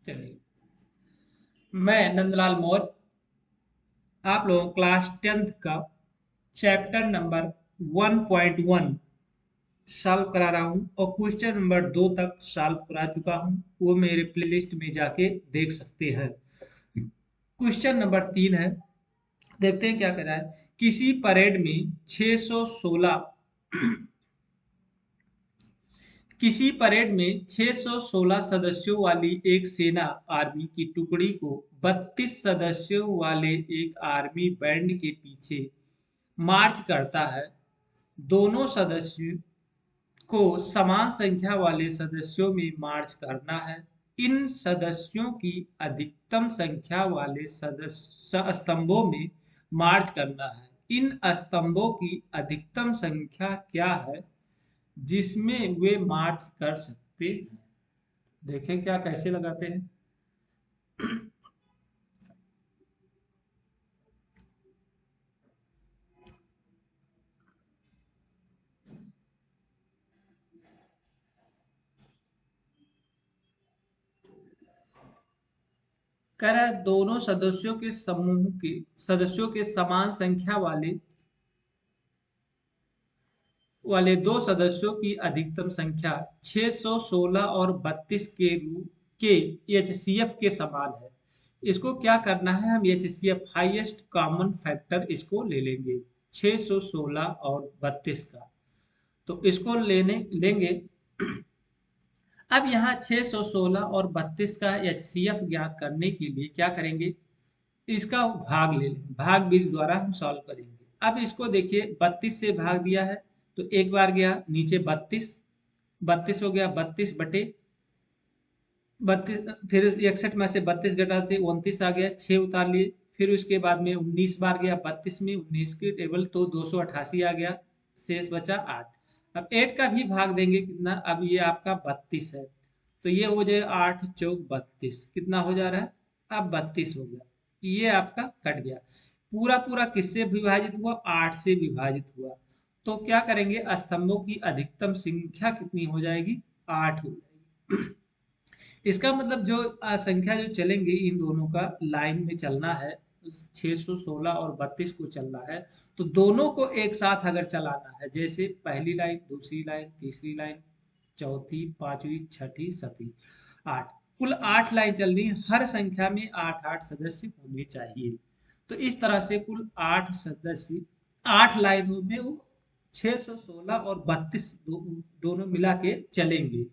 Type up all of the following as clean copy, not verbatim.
चलिए, मैं नंदलाल मौर्य आप लोगों को क्लास 10th का चैप्टर नंबर 1.1 सॉल्व करा रहा हूँ और क्वेश्चन नंबर 2 तक सॉल्व करा चुका हूँ। वो मेरे प्लेलिस्ट में जाके देख सकते हैं। क्वेश्चन नंबर 3 है, देखते हैं क्या कह रहा है। किसी परेड में 616 किसी परेड में 616 सदस्यों वाली एक सेना आर्मी की टुकड़ी को 32 सदस्यों वाले एक आर्मी बैंड के पीछे मार्च करता है। दोनों सदस्यों को समान संख्या वाले सदस्यों में मार्च करना है। इन सदस्यों की अधिकतम संख्या वाले सदस्य स्तंभों में मार्च करना है। इन स्तंभों की अधिकतम संख्या क्या है जिसमें वे मार्च कर सकते हैं। देखें क्या कैसे लगाते हैं। कह रहा है दोनों सदस्यों के समूह के सदस्यों के समान संख्या वाले दो सदस्यों की अधिकतम संख्या 616 और 32 के एचसीएफ के समान है। इसको क्या करना है, हम एचसीएफ हाईएस्ट कॉमन फैक्टर इसको ले लेंगे 616 और 32 का। तो इसको लेने लेंगे। अब यहाँ 616 और 32 का एचसीएफ ज्ञात करने के लिए क्या करेंगे, इसका भाग ले लेंगे। भाग विधि द्वारा हम सॉल्व करेंगे। अब इसको देखिए 32 से भाग दिया है तो एक बार गया नीचे 32, 32 हो गया 32 फिर 61 में से 32 घटा से 29 आ गया, 6 उतार लिए। फिर उसके बाद में 19 बार गया 32 में, 19 की टेबल तो 288 आ गया, शेष बचा 8। अब 8 का भी भाग देंगे कितना, अब ये आपका 32 है तो ये हो जाएगा 8 चौक 32, कितना हो जा रहा है, अब 32 हो गया। ये आपका कट गया। पूरा पूरा किससे विभाजित हुआ, 8 से विभाजित हुआ। तो क्या करेंगे, स्तंभों की अधिकतम संख्या कितनी हो जाएगी, 8 हो जाएगी। इसका मतलब जो संख्या जो चलेंगी इन दोनों का लाइन में चलना है, 616 और 32 को चलना है तो दोनों को एक साथ अगर चलाना है, जैसे पहली लाइन, दूसरी लाइन, तीसरी लाइन, चौथी, पांचवी, छठी, सातवीं, 8, कुल 8 लाइन चलनी है। हर संख्या में 8 8 सदस्य होने चाहिए। तो इस तरह से कुल 8 सदस्य 8 लाइनों में वो 616 और 32 दोनों मिला के चलेंगे।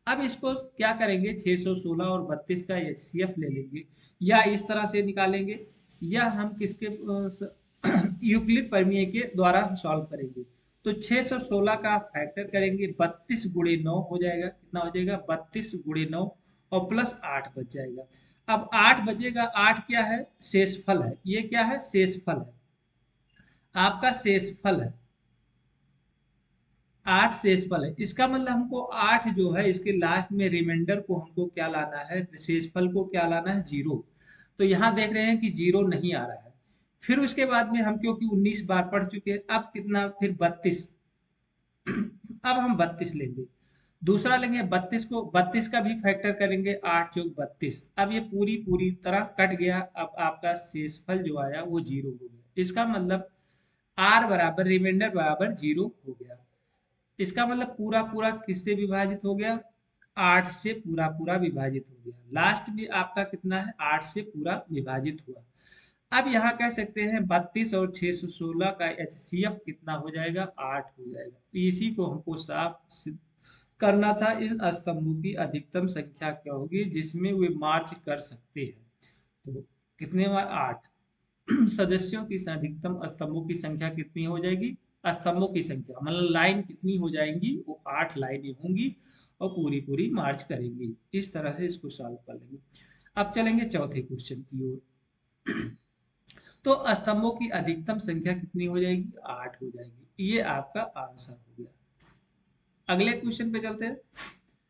अब इसको क्या करेंगे, 616 और 32 का एचसीएफ ले लेंगे, या इस तरह से निकालेंगे, या हम किसके यूक्लिड प्रमेय के द्वारा सॉल्व करेंगे। तो 616 का फैक्टर करेंगे, 32 गुणे 9 हो जाएगा, कितना हो जाएगा 32 गुणे 9 और प्लस 8 बच जाएगा। अब 8 बचेगा, 8 क्या है, शेषफल है। ये क्या है, शेषफल है, आपका शेषफल है। 8 शेषफल है, इसका मतलब हमको 8 जो है इसके लास्ट में रिमाइंडर को हमको क्या लाना है, शेषफल को क्या लाना है, जीरो। तो यहाँ देख रहे हैं कि जीरो नहीं आ रहा है। फिर उसके बाद में हम क्योंकि 19 बार पढ़ चुके हैं, अब कितना, फिर 32। अब हम 32 लेंगे, दूसरा लेंगे 32 को, 32 का भी फैक्टर करेंगे, 8 चौक 32। अब ये पूरी पूरी तरह कट गया। अब आपका शेषफल जो आया वो जीरो हो गया। इसका मतलब आर बराबर रिमाइंडर बराबर जीरो हो गया। इसका मतलब पूरा पूरा किससे विभाजित हो गया, 8 से पूरा पूरा विभाजित हो गया। लास्ट में आपका कितना है, 8 से पूरा विभाजित हुआ। अब यहाँ कह सकते हैं 32 और 616 का एचसीएफ कितना हो जाएगा, 8 हो जाएगा। तो इसी को हमको साफ सिद्ध करना था, इन स्तंभों की अधिकतम संख्या क्या होगी जिसमें वे मार्च कर सकते हैं। तो कितने बार, 8 सदस्यों की अधिकतम स्तंभों की संख्या कितनी हो जाएगी, स्तंभों की संख्या मतलब लाइन कितनी हो जाएंगी, वो 8 लाइनें होंगी और पूरी पूरी मार्च करेंगी। इस तरह से इसको सॉल्व कर लेंगे। अब चलेंगे चौथे क्वेश्चन की ओर। तो स्तंभों की अधिकतम संख्या कितनी हो जाएगी, 8 हो जाएगी। ये आपका आंसर हो गया। अगले क्वेश्चन पे चलते हैं।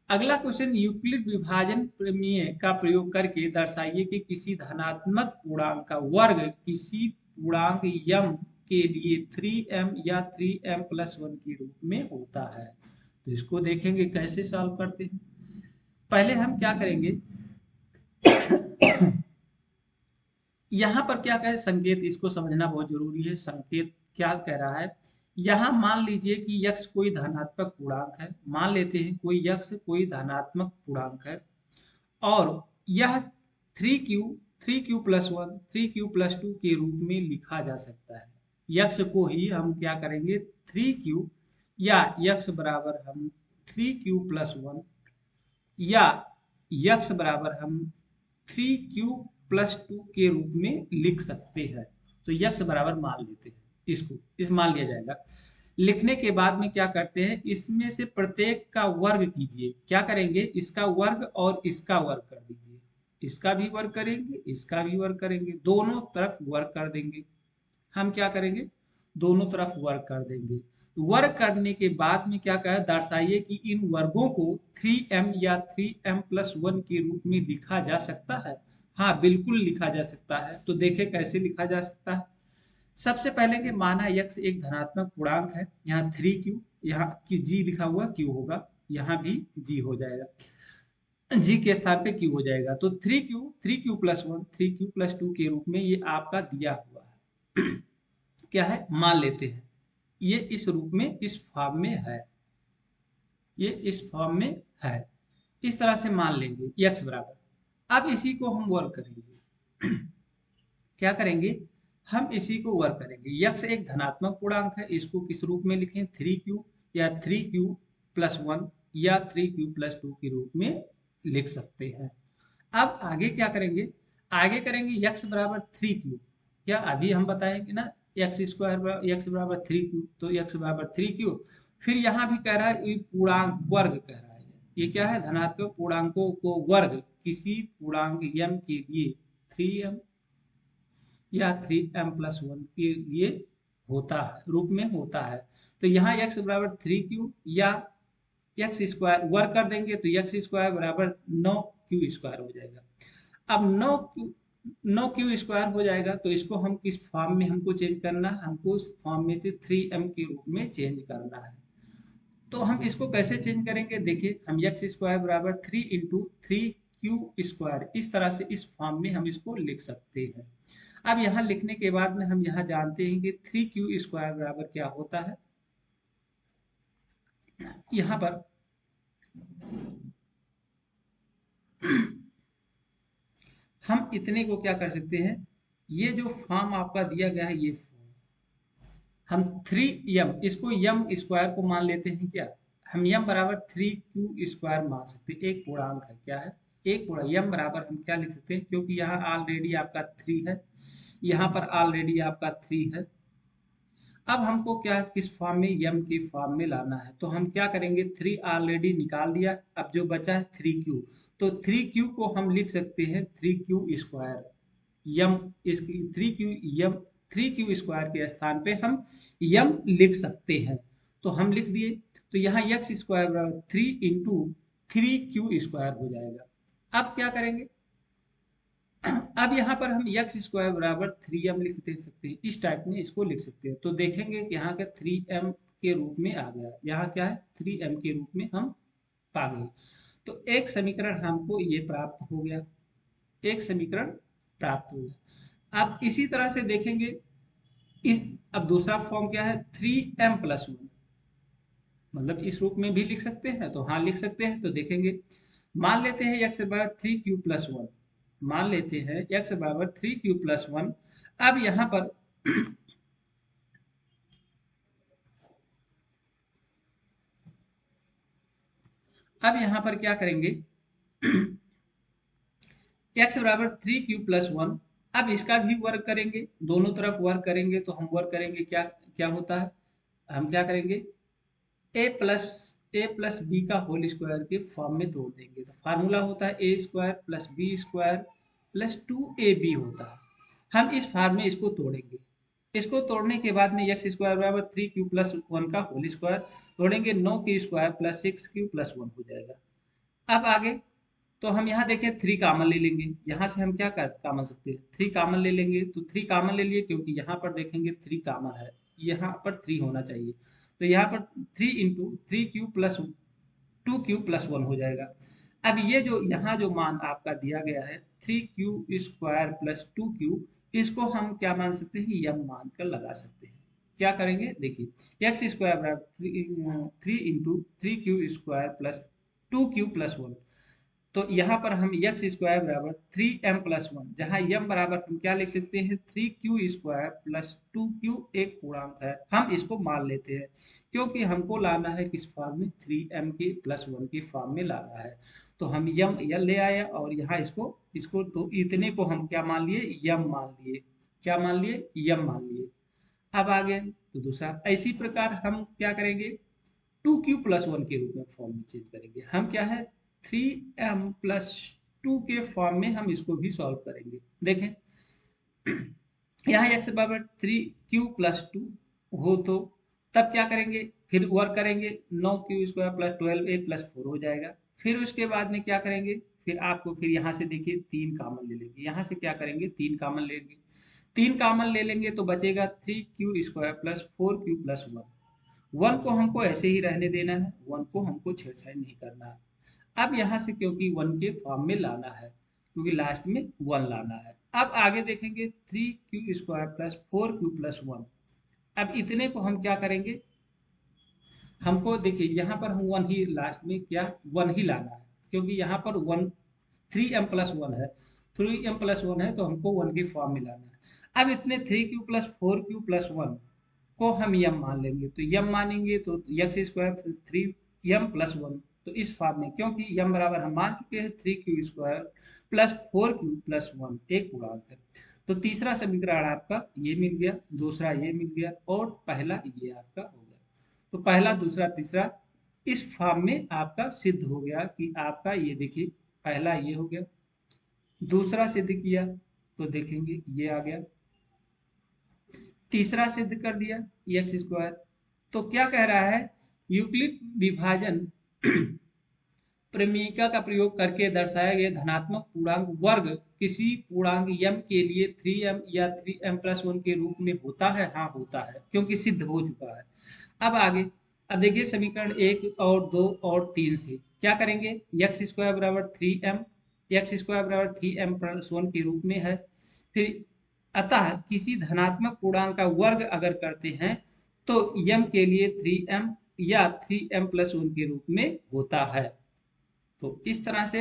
अगला क्वेश्चन, यूक्लिड विभाजन प्रमेय का प्रयोग करके दर्शाइए कि किसी धनात्मक पूर्णांक का वर्ग किसी पूर्णांक यम के लिए 3m या 3m प्लस 1 के रूप में होता है। तो इसको देखेंगे कैसे सॉल्व करते हैं। पहले हम क्या करेंगे, यहाँ पर क्या कहे संकेत, इसको समझना बहुत जरूरी है। संकेत क्या कह रहा है, यहाँ मान लीजिए कि यक्स कोई धनात्मक पूर्णांक है, मान लेते हैं कोई यक्स कोई धनात्मक पूर्णांक है, और यह 3q 3q+1 3q+2 के रूप में लिखा जा सकता है। यक्स को ही हम क्या करेंगे 3q, या यक्स बराबर हम 3q+1, या यक्स बराबर हम 3q+2 के रूप में लिख सकते हैं। तो यक्स बराबर मान लेते हैं, इसको इस मान लिया जाएगा। लिखने के बाद में क्या करते हैं, इसमें से प्रत्येक का वर्ग कीजिए। क्या करेंगे, इसका वर्ग और इसका वर्ग कर दीजिए, इसका भी वर्ग करेंगे, इसका भी वर्ग करेंगे, दोनों तरफ वर्ग कर देंगे। हम क्या करेंगे, दोनों तरफ वर्ग कर देंगे। वर्ग करने के बाद में क्या करें, दर्शाइए कि इन वर्गों को 3m या 3m+1 के रूप में लिखा जा सकता है। हाँ बिल्कुल लिखा जा सकता है। तो देखें कैसे लिखा जा सकता है। सबसे पहले कि माना यक्स एक धनात्मक पूर्णांक है, यहाँ 3q, यहाँ की जी लिखा हुआ q होगा, यहाँ भी g हो जाएगा, g के स्थान पे q हो जाएगा। तो 3q+1 3q+2 के रूप में ये आपका दिया हुआ है। क्या है, मान लेते हैं ये इस रूप में, इस फॉर्म में है, ये इस फॉर्म में है, इस तरह से मान लेंगे यक्स बराबर। अब इसी को हम वर्क करेंगे। क्या करेंगे, हम इसी को वर्क करेंगे। यक्स एक धनात्मक पूर्णांक है, इसको किस रूप में लिखें, 3q या 3q+1 या 3q+2 के रूप में लिख सकते हैं। अब आगे क्या करेंगे, आगे करेंगे यक्स बराबर 3q। क्या अभी हम बताएंगे ना, यक्स बराबर 3q, तो यक्स बराबर 3q। फिर यहाँ भी कह रहा है ये पूर्णांक वर्ग कह रहा है, ये क्या है, धनात्मक पूर्णांकों को वर्ग किसी पूर्णांक m के लिए 3m या 3m+1 के लिए होता है, रूप में होता है। तो यहाँ x बराबर 3q या एक्स स्क्वायर वर्ग कर देंगे, तो एक्स स्क्वायर बराबर 9q² हो जाएगा। अब 9q² हो जाएगा, तो इसको हम किस फॉर्म में हमको चेंज करना है, हमको उस फॉर्म में से 3m के रूप में चेंज करना है। तो हम इसको कैसे चेंज करेंगे, देखिए हम एक्स स्क्वायर बराबर 3 × 3q², इस तरह से इस फॉर्म में हम इसको लिख सकते हैं। अब यहाँ लिखने के बाद में हम यहाँ जानते हैं कि 3q² बराबर क्या होता है। यहाँ पर हम इतने को क्या कर सकते हैं, ये जो फॉर्म आपका दिया गया है, ये फॉर्म हम 3m, इसको m² को मान लेते हैं। क्या हम m बराबर 3q² मान सकते हैं, एक पूर्णांक है, क्या है, एक पूर्णांक। m बराबर हम क्या लिख सकते हैं, क्योंकि यहाँ ऑलरेडी आपका 3 है, यहाँ पर ऑलरेडी आपका 3 है। अब हमको क्या किस फॉर्म में, m के फॉर्म में लाना है। तो हम क्या करेंगे, 3 ऑलरेडी निकाल दिया, अब जो बचा है 3q। तो 3q को हम लिख सकते हैं 3q², m इसकी 3q² के स्थान पे हम m लिख सकते हैं। तो हम लिख दिए, तो यहाँ x² बराबर 3 × 3q² हो जाएगा। अब क्या करेंगे, अब यहाँ पर हम x² बराबर 3m लिख दे सकते हैं, इस टाइप में इसको लिख सकते हैं। तो देखेंगे कि यहाँ का 3m के रूप में आ गया, यहाँ क्या है 3m के रूप में हम पा गए। तो एक समीकरण हमको ये प्राप्त हो गया, एक समीकरण प्राप्त हो गया। अब इसी तरह से देखेंगे इस, अब दूसरा फॉर्म क्या है, 3m+1, मतलब इस रूप में भी लिख सकते हैं, तो हाँ लिख सकते हैं। तो देखेंगे, मान लेते हैं x बराबर 3q+1, मान लेते हैं x बराबर 3q+1। अब यहाँ पर अब यहाँ पर क्या करेंगे, x बराबर 3q+1, अब इसका भी वर्ग करेंगे, दोनों तरफ वर्ग करेंगे। तो हम वर्ग करेंगे, क्या क्या होता है, हम क्या करेंगे, a प्लस बी का होल स्क्वायर के फॉर्म में तोड़ देंगे। तो फार्मूला होता है a² + b² + 2ab होता है। हम इस फॉर्म में इसको तोड़ेंगे, इसको तोड़ने के बाद में x² बराबर 3q+1 का होल स्क्वायर तोड़ेंगे, 9q² + 6q+1 हो जाएगा। अब आगे, तो हम यहाँ देखें 3 कॉमन ले लेंगे, यहाँ से हम क्या कर कॉमन सकते हैं, 3 कॉमन ले लेंगे। तो 3 कॉमन ले लिए, क्योंकि यहाँ पर देखेंगे 3 कॉमन है, यहाँ पर 3 होना चाहिए। तो यहाँ पर 3 × 3q + 2q+1 हो जाएगा। अब ये जो यहाँ जो मान आपका दिया गया है 3q² प्लस 2q, इसको हम क्या मान सकते हैं, यम मान कर लगा सकते हैं। क्या करेंगे देखिए, एक्स स्क्वायर बराबर 3 into 3q² plus 2q plus 1। तो यहाँ पर हम एक्स स्क्वायर बराबर 3m+1, जहाँ m बराबर हम क्या लिख सकते हैं 3q² प्लस 2q, एक पूर्णांक है, हम इसको मान लेते हैं क्योंकि हमको लाना है किस फॉर्म में, 3m के प्लस 1 की फॉर्म में लाना है। तो हम यम ले आया और यहाँ इसको इसको तो इतने को हम क्या मान लिए, यम मान लिए। क्या मान लिए, यम मान लिए। अब आगे तो दूसरा, इसी प्रकार हम क्या करेंगे, 2q+1 के रूप में फॉर्म में चेंज करेंगे। हम क्या है 3m+2 के फॉर्म में हम इसको भी सॉल्व करेंगे। देखें यहाँ x बराबर 3q+2 हो तो तब क्या करेंगे, फिर वर्क करेंगे, 9q² प्लस 12a प्लस 4 हो जाएगा। फिर उसके बाद में क्या करेंगे, फिर आपको फिर यहाँ से देखिए 3 कॉमन ले लेंगे, यहाँ से क्या करेंगे 3 कॉमन लेंगे। 3 कॉमन ले लेंगे तो बचेगा 3q² प्लस 4q प्लस 1। 1 को हमको ऐसे ही रहने देना है, 1 को हमको छेड़छाड़ नहीं करना है। अब यहाँ से क्योंकि 1 के फॉर्म में लाना है, क्योंकि लास्ट में 1 लाना है। अब आगे देखेंगे 3q² प्लस 4q प्लस 1। अब इतने को हम क्या करेंगे, हमको देखिए यहाँ पर हम 1 ही लास्ट में क्या 1 ही लाना है, क्योंकि यहाँ पर 1 3m+1 है, 3m+1 है तो हमको 1 के फॉर्म में लाना है। अब इतने 3q प्लस 4q प्लस 1 को हम यम मान लेंगे, तो यम मानेंगे तो x² 3m+1, तो इस फॉर्म में, क्योंकि यम बराबर हम मान चुके हैं 3q² प्लस 4q प्लस 1, एक पूर्णांक है। तो तीसरा समीकरण आपका ये मिल गया, दूसरा ये मिल गया और पहला ये आपका हो गया। तो पहला दूसरा तीसरा इस फॉर्म में आपका सिद्ध हो गया कि आपका ये देखिए, पहला ये हो गया, दूसरा सिद्ध किया तो देखेंगे ये आ गया, तीसरा सिद्ध कर दिया x²। तो क्या कह रहा है, यूक्लिड विभाजन प्रमेयिका का प्रयोग करके दर्शाया गया धनात्मक पूर्णांक वर्ग किसी पूर्णांक m के लिए 3m या 3m+1 के रूप में होता है। हाँ होता है, क्योंकि सिद्ध हो चुका है। अब आगे, अब देखिए समीकरण 1 और 2 और 3 से क्या करेंगे, x² बराबर 3m, x² बराबर 3m+1 के रूप में है। फिर अतः किसी धनात्मक पूर्णांक का वर्ग अगर करते हैं तो m के लिए 3m या 3m+1 के रूप में होता है। तो इस तरह से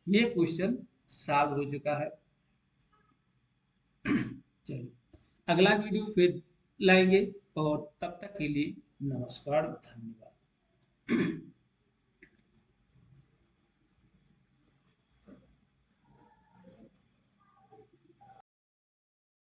ये क्वेश्चन सॉल्व हो चुका है। चलिए अगला वीडियो फिर लाएंगे और तब तक के लिए नमस्कार, धन्यवाद।